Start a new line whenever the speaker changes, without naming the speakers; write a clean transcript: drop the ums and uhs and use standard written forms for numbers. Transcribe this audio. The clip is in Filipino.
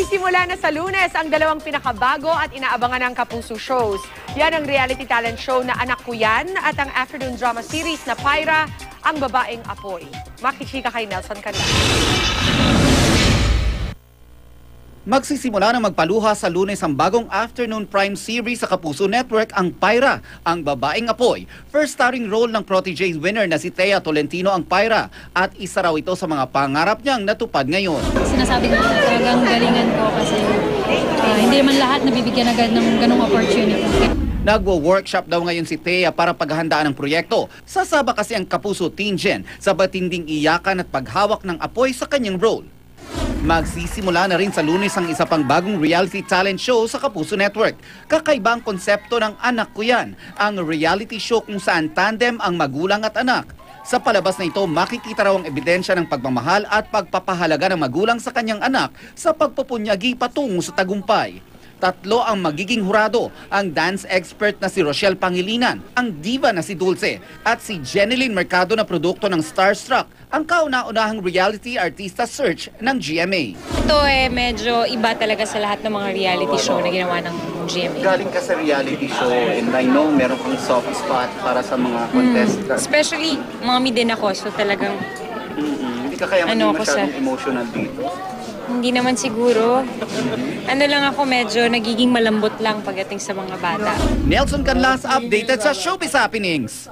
Magsisimula na sa Lunes ang dalawang pinakabago at inaabangan ng Kapuso shows. Yan ang reality talent show na Anak Ko Yan at ang afternoon drama series na Pyra, Ang Babaeng Apoy. Makichika kay Nelson Canlas.
Magsisimula na magpaluha sa Lunes ang bagong afternoon prime series sa Kapuso Network, ang Pyra, Ang Babaeng Apoy. First starring role ng Protégé winner na si Thea Tolentino ang Pyra at isa raw ito sa mga pangarap niyang natupad ngayon.
Sinasabi ko na talagang galingan ko kasi hindi naman lahat nabibigyan agad ng ganung opportunity.
Nagwo-workshop daw ngayon si Thea para paghahandaan ng proyekto. Sasaba kasi ang Kapuso Teen Gen sa batinding iyakan at paghawak ng apoy sa kanyang role. Magsisimula na rin sa Lunes ang isa pang bagong reality talent show sa Kapuso Network. Kakaiba ang konsepto ng Anak Ko Yan, ang reality show kung saan tandem ang magulang at anak. Sa palabas na ito, makikita raw ang ebidensya ng pagmamahal at pagpapahalaga ng magulang sa kanyang anak sa pagpupunyagi patungo sa tagumpay. Tatlo ang magiging hurado, ang dance expert na si Rochelle Pangilinan, ang diva na si Dulce, at si Jeneline Mercado na produkto ng Starstruck, ang kauna-unahang reality artista search ng GMA.
Ito medyo iba talaga sa lahat ng mga reality show na ginawa ng GMA.
Galing ka sa reality show and I know meron kang soft spot para sa mga contestants.
Especially, mommy din ako, so talagang
Hindi ka kaya maging masyadong emotional dito?
hindi naman siguro. Ano lang ako, medyo nagiging malambot lang pagdating sa mga bata.
Nelson Canlas updated sa Showbiz Happenings.